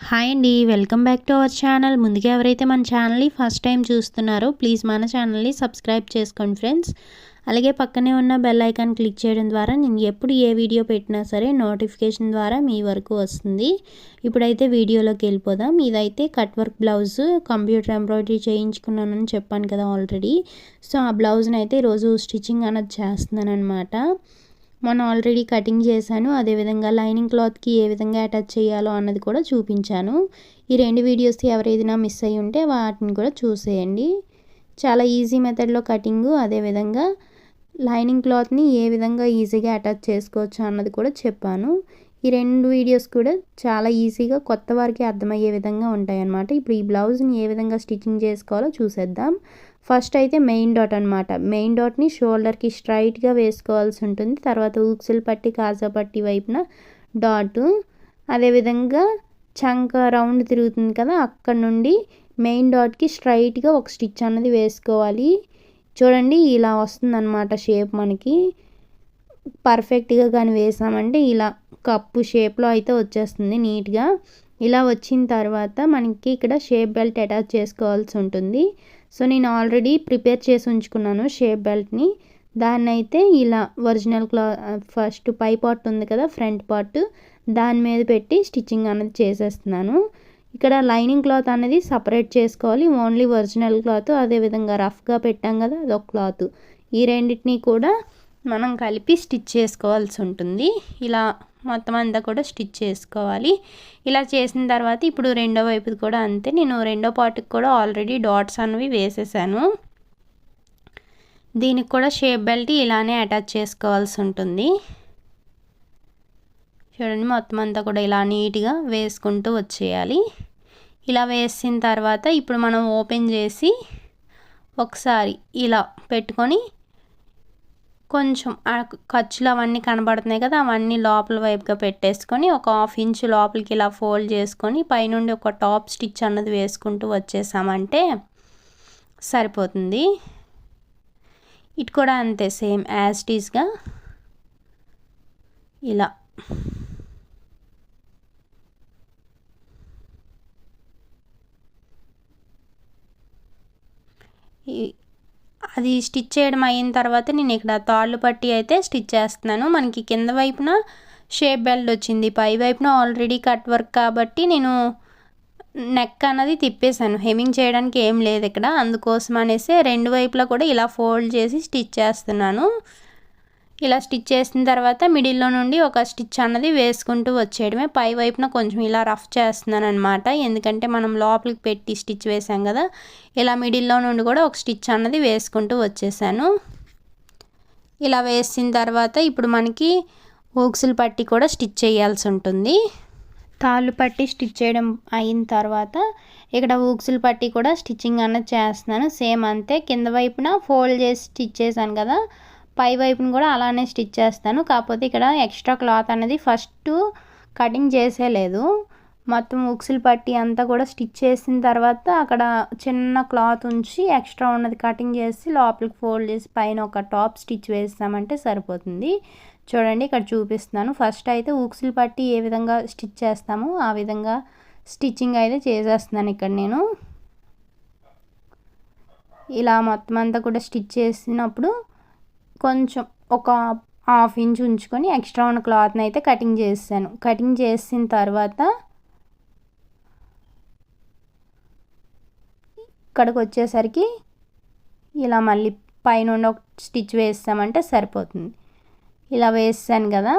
Hi అండి, welcome back to our channel. ముందుగా ఎవరైతే మన ఛానల్ని ఫస్ట్ టైం చూస్తున్నారో ప్లీజ్ మన ఛానల్ని సబ్స్క్రైబ్ చేసుకోండి ఫ్రెండ్స్. అలాగే పక్కనే ఉన్న బెల్ ఐకాన్ క్లిక్ చేయడం ద్వారా నేను ఎప్పుడు ఏ వీడియో పెట్టినా సరే నోటిఫికేషన్ ద్వారా మీ వరకు వస్తుంది. ఇప్పుడైతే వీడియోలోకి వెళ్ళిపోదాం. ఇదైతే cut work blouse, computer embroidery చేయించుకున్నానని చెప్పాను కదా ఆల్రెడీ. సో ఆ బ్లౌజ్ని అయితే ఈరోజు స్టిచ్చింగ్ అనేది చేస్తున్నాను అనమాట. మనం ఆల్రెడీ కటింగ్ చేశాను, అదేవిధంగా లైనింగ్ క్లాత్కి ఏ విధంగా అటాచ్ చేయాలో అన్నది కూడా చూపించాను. ఈ రెండు వీడియోస్ ఎవరైనా మిస్ అయ్యి ఉంటే వాటిని కూడా చూసేయండి. చాలా ఈజీ మెథడ్లో కటింగు, అదేవిధంగా లైనింగ్ క్లాత్ని ఏ విధంగా ఈజీగా అటాచ్ చేసుకోవచ్చు అన్నది కూడా చెప్పాను. ఈ రెండు వీడియోస్ కూడా చాలా ఈజీగా కొత్త వారికి అర్థమయ్యే విధంగా ఉంటాయన్నమాట. ఇప్పుడు ఈ బ్లౌజ్ని ఏ విధంగా స్టిచ్చింగ్ చేసుకోవాలో చూసేద్దాం. ఫస్ట్ అయితే మెయిన్ డాట్ అనమాట. మెయిన్ డాట్ని షోల్డర్కి స్ట్రైట్గా వేసుకోవాల్సి ఉంటుంది. తర్వాత ఉక్సులు పట్టి కాజా పట్టి వైపున డాటు, అదేవిధంగా చంక రౌండ్ తిరుగుతుంది కదా, అక్కడ నుండి మెయిన్ డాట్కి స్ట్రైట్గా ఒక స్టిచ్ అన్నది వేసుకోవాలి. చూడండి ఇలా వస్తుందన్నమాట షేప్. మనకి పర్ఫెక్ట్గా కానీ వేసామంటే ఇలా కప్పు షేప్లో అయితే వచ్చేస్తుంది నీట్గా. ఇలా వచ్చిన తర్వాత మనకి ఇక్కడ షేప్ బెల్ట్ అటాచ్ చేసుకోవాల్సి ఉంటుంది. సో నేను ఆల్రెడీ ప్రిపేర్ చేసి ఉంచుకున్నాను షేప్ బెల్ట్ని. దాన్ని అయితే ఇలా ఒరిజినల్ ఫస్ట్ పై పార్ట్ ఉంది కదా, ఫ్రంట్ పార్ట్, దాని మీద పెట్టి స్టిచ్చింగ్ అనేది చేసేస్తున్నాను. ఇక్కడ లైనింగ్ క్లాత్ అనేది సపరేట్ చేసుకోవాలి. ఓన్లీ ఒరిజినల్ క్లాత్, అదేవిధంగా రఫ్గా పెట్టాం కదా అదొక క్లాత్, ఈ రెండింటినీ కూడా మనం కలిపి స్టిచ్ చేసుకోవాల్సి ఉంటుంది. ఇలా మొత్తం అంతా కూడా స్టిచ్ చేసుకోవాలి. ఇలా చేసిన తర్వాత ఇప్పుడు రెండో వైపుది కూడా అంతే. నేను రెండో పార్ట్కి కూడా ఆల్రెడీ డాట్స్ అనేవి వేసేసాను. దీనికి కూడా షేప్ బెల్ట్ ఇలానే అటాచ్ చేసుకోవాల్సి ఉంటుంది. చూడండి మొత్తం అంతా కూడా ఇలా నీట్గా వేసుకుంటూ వచ్చేయాలి. ఇలా వేసిన తర్వాత ఇప్పుడు మనం ఓపెన్ చేసి ఒకసారి ఇలా పెట్టుకొని కొంచెం ఖర్చులు అవన్నీ కనబడుతున్నాయి కదా, అవన్నీ లోపల వైపుగా పెట్టేసుకొని ఒక 1/2 ఇంచ్ లోపలికి ఇలా ఫోల్డ్ చేసుకొని పైనుండి ఒక టాప్ స్టిచ్ అన్నది వేసుకుంటూ వచ్చేసామంటే సరిపోతుంది. ఇటు కూడా అంతే, సేమ్ యాజ్ ఇట్ ఈస్గా ఇలా అది స్టిచ్ చేయడం అయిన తర్వాత నేను ఇక్కడ తాళ్ళు పట్టి అయితే స్టిచ్ చేస్తున్నాను. మనకి కింద వైపున షేప్ బెల్ట్ వచ్చింది, పై వైపున ఆల్రెడీ కట్ వర్క్ కాబట్టి నేను నెక్ అన్నది తిప్పేశాను. హెమ్మింగ్ చేయడానికి ఏం లేదు ఇక్కడ, అందుకోసం అనేసి రెండు వైపులా కూడా ఇలా ఫోల్డ్ చేసి స్టిచ్ చేస్తున్నాను. ఇలా స్టిచ్ చేసిన తర్వాత మిడిల్లో నుండి ఒక స్టిచ్ అన్నది వేసుకుంటూ వచ్చేయడమే. పై వైపున కొంచెం ఇలా రఫ్ చేస్తున్నాను అనమాట, ఎందుకంటే మనం లోపలికి పెట్టి స్టిచ్ వేసాం కదా. ఇలా మిడిల్లో నుండి కూడా ఒక స్టిచ్ అన్నది వేసుకుంటూ వచ్చేసాను. ఇలా వేసిన తర్వాత ఇప్పుడు మనకి ఊక్సులు పట్టి కూడా స్టిచ్ చేయాల్సి ఉంటుంది. తాళ్ళు పట్టి స్టిచ్ చేయడం అయిన తర్వాత ఇక్కడ ఊక్సులు పట్టి కూడా స్టిచ్చింగ్ అన్నది చేస్తున్నాను. సేమ్ అంతే, కింద వైపున ఫోల్డ్ చేసి స్టిచ్ చేశాను కదా, పై వైపును కూడా అలానే స్టిచ్ చేస్తాను. కాకపోతే ఇక్కడ ఎక్స్ట్రా క్లాత్ అనేది ఫస్ట్ కటింగ్ చేసేలేదు. మొత్తం ఉక్సులు పట్టి అంతా కూడా స్టిచ్ చేసిన తర్వాత అక్కడ చిన్న క్లాత్ ఉంచి ఎక్స్ట్రా ఉన్నది కటింగ్ చేసి లోపలికి ఫోల్డ్ చేసి పైన ఒక టాప్ స్టిచ్ వేస్తామంటే సరిపోతుంది. చూడండి ఇక్కడ చూపిస్తున్నాను. ఫస్ట్ అయితే ఉక్సులు పట్టి ఏ విధంగా స్టిచ్ చేస్తామో ఆ విధంగా స్టిచ్చింగ్ అయితే చేసేస్తున్నాను ఇక్కడ నేను. ఇలా మొత్తం అంతా కూడా స్టిచ్ చేసినప్పుడు కొంచెం ఒక 1/2 ఇంచ్ ఉంచుకొని ఎక్స్ట్రా ఉన్న క్లాత్ని అయితే కటింగ్ చేసాను. కటింగ్ చేసిన తర్వాత ఇక్కడికి వచ్చేసరికి ఇలా మళ్ళీ పైన ఒక స్టిచ్ వేస్తామంటే సరిపోతుంది. ఇలా వేసాను కదా,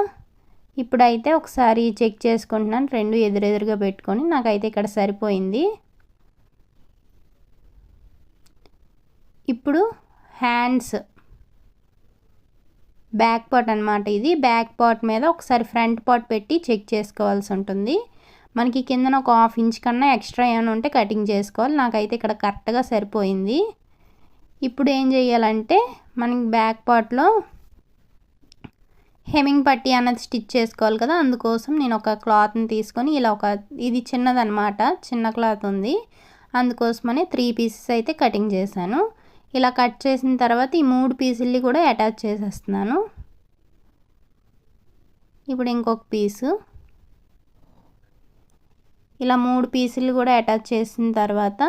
ఇప్పుడైతే ఒకసారి చెక్ చేసుకుంటున్నాను, రెండు ఎదురెదురుగా పెట్టుకొని నాకైతే ఇక్కడ సరిపోయింది. ఇప్పుడు హ్యాండ్స్ బ్యాక్ పార్ట్ అనమాట. ఇది బ్యాక్ పార్ట్ మీద ఒకసారి ఫ్రంట్ పార్ట్ పెట్టి చెక్ చేసుకోవాల్సి ఉంటుంది. మనకి కిందన ఒక 1/2 ఇంచ్ కన్నా ఎక్స్ట్రా ఏమైనా ఉంటే కటింగ్ చేసుకోవాలి. నాకైతే ఇక్కడ కరెక్ట్గా సరిపోయింది. ఇప్పుడు ఏం చేయాలంటే మనకి బ్యాక్ పార్ట్లో హెమ్మింగ్ పట్టి అన్నది స్టిచ్ చేసుకోవాలి కదా, అందుకోసం నేను ఒక క్లాత్ని తీసుకొని ఇలా ఇది చిన్నదనమాట, చిన్న క్లాత్ ఉంది, అందుకోసమని 3 పీసెస్ అయితే కటింగ్ చేశాను. ఇలా కట్ చేసిన తర్వాత ఈ 3 పీసుల్ని కూడా అటాచ్ చేసేస్తున్నాను. ఇప్పుడు ఇంకొక పీసు ఇలా 3 పీసులు కూడా అటాచ్ చేసిన తర్వాత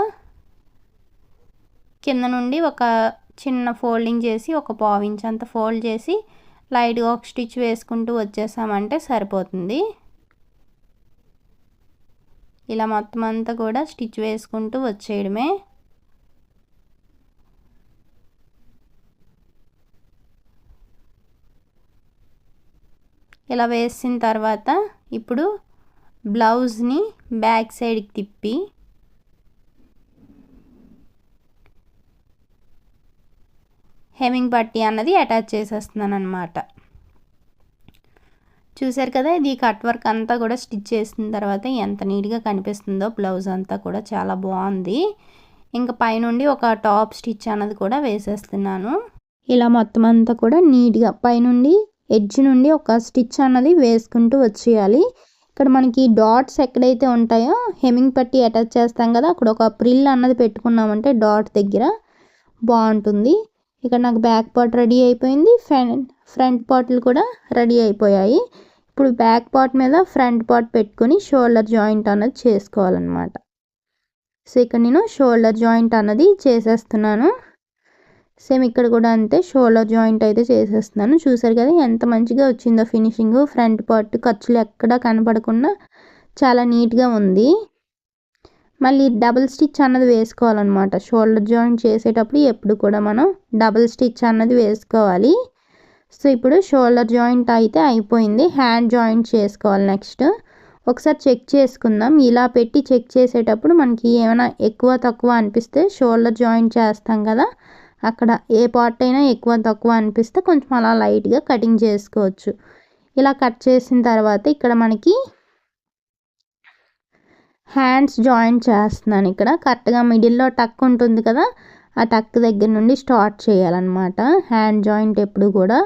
కింద నుండి ఒక చిన్న ఫోల్డింగ్ చేసి ఒక పావు ఇంచ్ అంత ఫోల్డ్ చేసి లైట్గా ఒక స్టిచ్ వేసుకుంటూ వచ్చేసామంటే సరిపోతుంది. ఇలా మొత్తం అంతా కూడా స్టిచ్ వేసుకుంటూ వచ్చేయడమే. ఇలా వేసిన తర్వాత ఇప్పుడు బ్లౌజ్ని బ్యాక్ సైడ్కి తిప్పి హెమ్మింగ్ పట్టీ అన్నది అటాచ్ చేసేస్తున్నాను అన్నమాట. చూసారు కదా, ఇది కట్ వర్క్ అంతా కూడా స్టిచ్ చేసిన తర్వాత ఎంత నీట్గా కనిపిస్తుందో బ్లౌజ్ అంతా కూడా చాలా బాగుంది. ఇంకా పైనుండి ఒక టాప్ స్టిచ్ అన్నది కూడా వేసేస్తున్నాను. ఇలా మొత్తం అంతా కూడా నీట్గా పైనుండి ఎడ్జ్ నుండి ఒక స్టిచ్ అన్నది వేసుకుంటూ వచ్చేయాలి. ఇక్కడ మనకి డాట్స్ ఎక్కడైతే ఉంటాయో హెమ్మింగ్ పట్టీ అటాచ్ చేస్తాం కదా, అక్కడ ఒక ప్రిల్ అన్నది పెట్టుకున్నామంటే డాట్ దగ్గర బాగుంటుంది. ఇక్కడ నాకు బ్యాక్ పార్ట్ రెడీ అయిపోయింది, ఫ్రంట్ పార్ట్లు కూడా రెడీ అయిపోయాయి. ఇప్పుడు బ్యాక్ పార్ట్ మీద ఫ్రంట్ పార్ట్ పెట్టుకొని షోల్డర్ జాయింట్ అన్నది చేసుకోవాలన్నమాట. సో ఇక్కడ నేను షోల్డర్ జాయింట్ అన్నది చేసేస్తున్నాను. సేమ్ ఇక్కడ కూడా అంతే, షోల్డర్ జాయింట్ అయితే చేసేస్తున్నాను. చూసారు కదా ఎంత మంచిగా వచ్చిందో ఫినిషింగ్. ఫ్రంట్ పార్ట్ ఖర్చులు ఎక్కడా కనపడకుండా చాలా నీట్గా ఉంది. మళ్ళీ డబుల్ స్టిచ్ అన్నది వేసుకోవాలన్నమాట. షోల్డర్ జాయింట్ చేసేటప్పుడు ఎప్పుడు కూడా మనం డబుల్ స్టిచ్ అన్నది వేసుకోవాలి. సో ఇప్పుడు షోల్డర్ జాయింట్ అయితే అయిపోయింది. హ్యాండ్ జాయింట్ చేసుకోవాలి నెక్స్ట్. ఒకసారి చెక్ చేసుకుందాం. ఇలా పెట్టి చెక్ చేసేటప్పుడు మనకి ఏమైనా ఎక్కువ తక్కువ అనిపిస్తే షోల్డర్ జాయింట్ చేస్తాం కదా, అక్కడ ఏ పార్ట్ అయినా ఎక్కువ తక్కువ అనిపిస్తే కొంచెం అలా లైట్గా కటింగ్ చేసుకోవచ్చు. ఇలా కట్ చేసిన తర్వాత ఇక్కడ మనకి హ్యాండ్స్ జాయింట్ చేస్తున్నాను. ఇక్కడ కరెక్ట్గా మిడిల్లో టక్ ఉంటుంది కదా, ఆ టక్ దగ్గర నుండి స్టార్ట్ చేయాలన్నమాట. హ్యాండ్ జాయింట్ ఎప్పుడు కూడా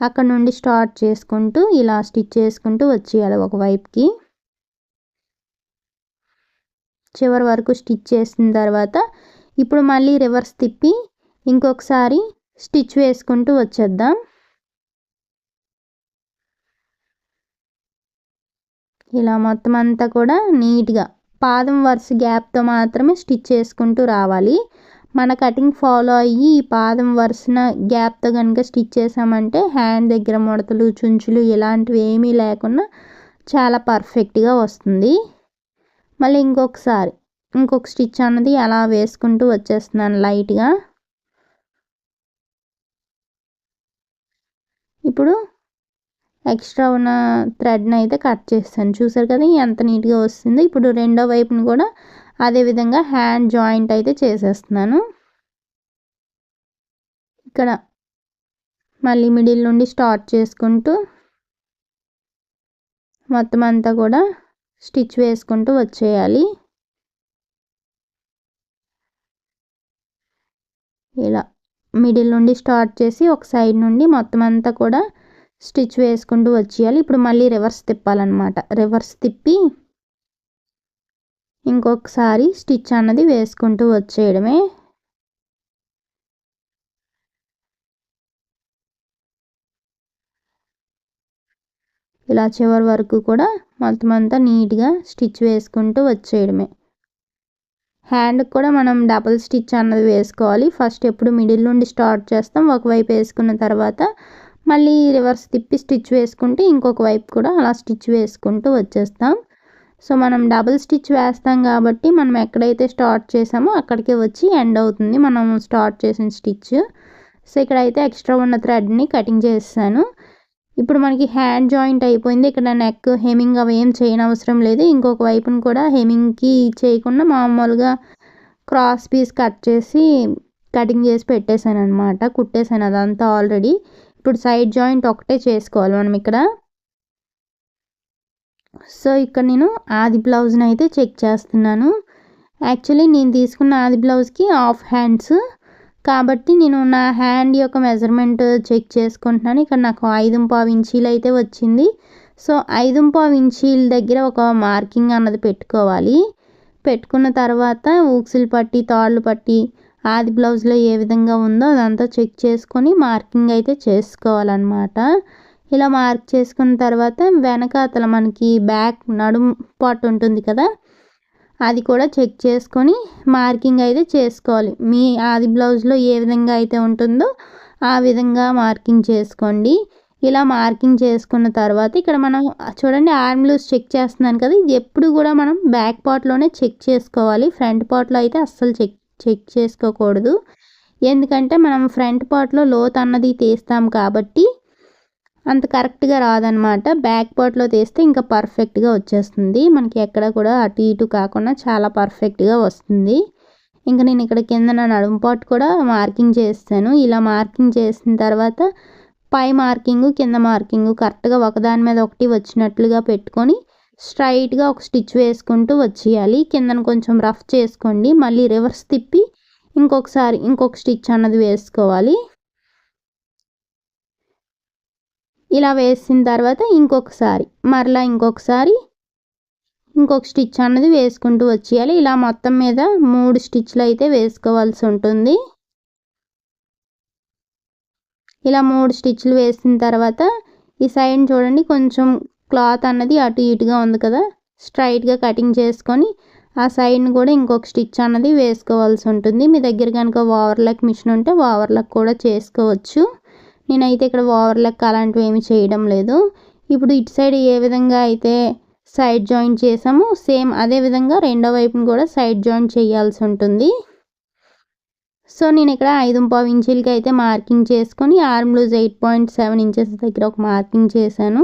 అక్కడ నుండి స్టార్ట్ చేసుకుంటూ ఇలా స్టిచ్ చేసుకుంటూ వచ్చేయాలి ఒకవైపుకి. చివరి వరకు స్టిచ్ చేసిన తర్వాత ఇప్పుడు మళ్ళీ రివర్స్ తిప్పి ఇంకొకసారి స్టిచ్ వేసుకుంటూ వచ్చేద్దాం. ఇలా మొత్తం అంతా కూడా నీట్గా పాదం వరుస గ్యాప్తో మాత్రమే స్టిచ్ చేసుకుంటూ రావాలి. మన కటింగ్ ఫాలో అయ్యి ఈ పాదం వరుసన గ్యాప్తో కనుక స్టిచ్ చేసామంటే హ్యాండ్ దగ్గర ముడతలు చుంచులు ఇలాంటివి ఏమీ లేకుండా చాలా పర్ఫెక్ట్గా వస్తుంది. మళ్ళీ ఇంకొక స్టిచ్ అన్నది అలా వేసుకుంటూ వచ్చేస్తున్నాను లైట్గా. ఇప్పుడు ఎక్స్ట్రా ఉన్న థ్రెడ్ని అయితే కట్ చేస్తాను. చూసారు కదా ఎంత నీట్గా వస్తుంది. ఇప్పుడు రెండో వైపుని కూడా అదేవిధంగా హ్యాండ్ జాయింట్ అయితే చేసేస్తున్నాను. ఇక్కడ మళ్ళీ మిడిల్ నుండి స్టార్ట్ చేసుకుంటూ మొత్తం అంతా కూడా స్టిచ్ వేసుకుంటూ వచ్చేయాలి. ఇలా మిడిల్ నుండి స్టార్ట్ చేసి ఒక సైడ్ నుండి మొత్తం అంతా కూడా స్టిచ్ వేసుకుంటూ వచ్చేయాలి. ఇప్పుడు మళ్ళీ రివర్స్ తిప్పాలన్నమాట. రివర్స్ తిప్పి ఇంకొకసారి స్టిచ్ అన్నది వేసుకుంటూ వచ్చేయడమే. ఇలా చివరి వరకు కూడా మొత్తం అంతా నీట్గా స్టిచ్ వేసుకుంటూ వచ్చేయడమే. హ్యాండ్కి కూడా మనం డబుల్ స్టిచ్ అన్నది వేసుకోవాలి. ఫస్ట్ ఎప్పుడు మిడిల్ నుండి స్టార్ట్ చేస్తాం, ఒకవైపు వేసుకున్న తర్వాత మళ్ళీ రివర్స్ తిప్పి స్టిచ్ వేసుకుంటే ఇంకొక వైపు కూడా అలా స్టిచ్ వేసుకుంటూ వచ్చేస్తాం. సో మనం డబుల్ స్టిచ్ వేస్తాం కాబట్టి మనం ఎక్కడైతే స్టార్ట్ చేసామో అక్కడికే వచ్చి ఎండ్ అవుతుంది మనం స్టార్ట్ చేసిన స్టిచ్. సో ఇక్కడైతే ఎక్స్ట్రా ఉన్న థ్రెడ్ని కటింగ్ చేస్తాను. ఇప్పుడు మనకి హ్యాండ్ జాయింట్ అయిపోయింది. ఇక్కడ నెక్ హెమ్మింగ్ అవి ఏం చేయనవసరం లేదు. ఇంకొక వైపును కూడా హెమ్మింగ్కి చేయకుండా మామూలుగా క్రాస్ పీస్ కట్ చేసి కటింగ్ చేసి పెట్టేశాను అనమాట. కుట్టేశాను అదంతా ఆల్రెడీ. ఇప్పుడు సైడ్ జాయింట్ ఒకటే చేసుకోవాలి మనం ఇక్కడ. సో ఇక్కడ నేను ఆది బ్లౌజ్ని అయితే చెక్ చేస్తున్నాను. యాక్చువల్లీ నేను తీసుకున్న ఆది బ్లౌజ్కి హాఫ్ హ్యాండ్స్ కాబట్టి నేను నా హ్యాండ్ యొక్క మెజర్మెంట్ చెక్ చేసుకుంటున్నాను. ఇక్కడ నాకు 5.25 ఇంచీలు అయితే వచ్చింది. సో 5.25 ఇంచీల దగ్గర ఒక మార్కింగ్ అన్నది పెట్టుకోవాలి. పెట్టుకున్న తర్వాత ఊక్సులు పట్టి తాళ్ళు పట్టి ఆది బ్లౌజ్లో ఏ విధంగా ఉందో అదంతా చెక్ చేసుకొని మార్కింగ్ అయితే చేసుకోవాలన్నమాట. ఇలా మార్క్ చేసుకున్న తర్వాత వెనకాతల మనకి బ్యాక్ నడుము పార్ట్ ఉంటుంది కదా, అది కూడా చెక్ చేసుకొని మార్కింగ్ అయితే చేసుకోవాలి. మీ ఆది బ్లౌజ్లో ఏ విధంగా అయితే ఉంటుందో ఆ విధంగా మార్కింగ్ చేసుకోండి. ఇలా మార్కింగ్ చేసుకున్న తర్వాత ఇక్కడ మనం చూడండి ఆర్మ్ లూజ్ చెక్ చేస్తున్నాను కదా, ఇది ఎప్పుడు కూడా మనం బ్యాక్ పార్ట్లోనే చెక్ చేసుకోవాలి. ఫ్రంట్ పార్ట్లో అయితే అస్సలు చెక్ చేసుకోకూడదు. ఎందుకంటే మనం ఫ్రంట్ పార్ట్లో లోత్ అన్నది తీస్తాం కాబట్టి అంత కరెక్ట్గా రాదనమాట. బ్యాక్ పార్ట్లో తీస్తే ఇంకా పర్ఫెక్ట్గా వచ్చేస్తుంది. మనకి ఎక్కడ కూడా అటు ఇటు కాకుండా చాలా పర్ఫెక్ట్గా వస్తుంది. ఇంకా నేను ఇక్కడ కింద నా నడుము పార్ట్ కూడా మార్కింగ్ చేస్తాను. ఇలా మార్కింగ్ చేసిన తర్వాత పై మార్కింగు కింద మార్కింగు కరెక్ట్గా ఒకదాని మీద ఒకటి వచ్చినట్లుగా పెట్టుకొని స్ట్రైట్గా ఒక స్టిచ్ వేసుకుంటూ వచ్చేయాలి. కిందను కొంచెం రఫ్ చేసుకోండి. మళ్ళీ రివర్స్ తిప్పి ఇంకొక స్టిచ్ అన్నది వేసుకోవాలి. ఇలా వేసిన తర్వాత మరలా ఇంకొక స్టిచ్ అన్నది వేసుకుంటూ వచ్చేయాలి. ఇలా మొత్తం మీద 3 స్టిచ్లు అయితే వేసుకోవాల్సి ఉంటుంది. ఇలా 3 స్టిచ్లు వేసిన తర్వాత ఈ సైడ్ చూడండి కొంచెం క్లాత్ అన్నది అటు ఇటుగా ఉంది కదా, స్ట్రైట్గా కటింగ్ చేసుకొని ఆ సైడ్ని కూడా ఇంకొక స్టిచ్ అన్నది వేసుకోవాల్సి ఉంటుంది. మీ దగ్గర కనుక ఓవర్లాక్ మిషన్ ఉంటే ఓవర్లాక్ కూడా చేసుకోవచ్చు. నేనైతే ఇక్కడ ఓవర్లాక్ అలాంటివి ఏమి చేయడం లేదు. ఇప్పుడు ఇటు సైడ్ ఏ విధంగా అయితే సైడ్ జాయింట్ చేసామో సేమ్ అదే విధంగా రెండో వైపును కూడా సైడ్ జాయింట్ చేయాల్సి ఉంటుంది. సో నేను ఇక్కడ 5.5 ఇంచులకి అయితే మార్కింగ్ చేసుకొని ఆర్మ్ లూజ్ 8.7 ఇంచెస్ దగ్గర ఒక మార్కింగ్ చేశాను.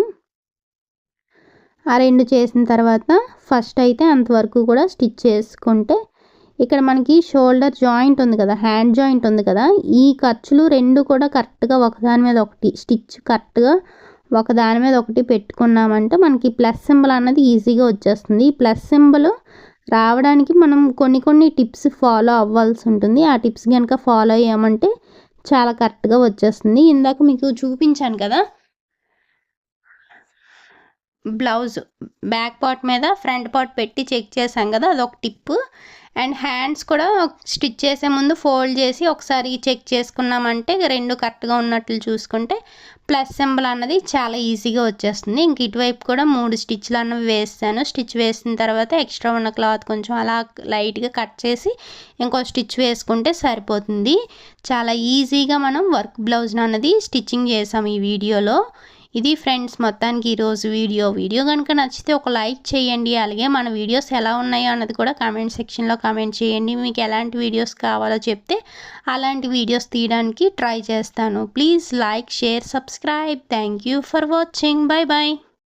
ఆ రెండు చేసిన తర్వాత ఫస్ట్ అయితే అంతవరకు కూడా స్టిచ్ చేసుకుంటే ఇక్కడ మనకి షోల్డర్ జాయింట్ ఉంది కదా, హ్యాండ్ జాయింట్ ఉంది కదా, ఈ ఖర్చులు రెండు కూడా కరెక్ట్గా ఒకదాని మీద ఒకటి స్టిచ్ కరెక్ట్గా ఒకదాని మీద ఒకటి పెట్టుకున్నామంటే మనకి ప్లస్ సింబల్ అన్నది ఈజీగా వచ్చేస్తుంది. ఈ ప్లస్ సింబల్ రావడానికి మనం కొన్ని టిప్స్ ఫాలో అవ్వాల్సి ఉంటుంది. ఆ టిప్స్ కనుక ఫాలో అయ్యామంటే చాలా కరెక్ట్గా వచ్చేస్తుంది. ఇందాక మీకు చూపించాను కదా, బ్లౌజ్ బ్యాక్ పార్ట్ మీద ఫ్రంట్ పార్ట్ పెట్టి చెక్ చేసాం కదా, అదొక టిప్. అండ్ హ్యాండ్స్ కూడా స్టిచ్ చేసే ముందు ఫోల్డ్ చేసి ఒకసారి చెక్ చేసుకున్నామంటే రెండు కరెక్ట్గా ఉన్నట్లు చూసుకుంటే ప్లస్ సింబల్ అన్నది చాలా ఈజీగా వచ్చేస్తుంది. ఇంక ఇటువైపు కూడా 3 స్టిచ్లు అన్నవి వేస్తాను. స్టిచ్ వేసిన తర్వాత ఎక్స్ట్రా ఉన్న క్లాత్ కొంచెం అలా లైట్గా కట్ చేసి ఇంకో స్టిచ్ వేసుకుంటే సరిపోతుంది. చాలా ఈజీగా మనం వర్క్ బ్లౌజ్ అన్నది స్టిచ్చింగ్ చేసాం ఈ వీడియోలో. ఇది ఫ్రెండ్స్ మొత్తానికి ఈరోజు వీడియో కనుక నచ్చితే ఒక లైక్ చేయండి. అలాగే మన వీడియోస్ ఎలా ఉన్నాయో అన్నది కూడా కామెంట్ సెక్షన్లో కామెంట్ చేయండి. మీకు ఎలాంటి వీడియోస్ కావాలో చెప్తే అలాంటి వీడియోస్ తీయడానికి ట్రై చేస్తాను. Please like, share, subscribe. Thank you for watching. Bye bye.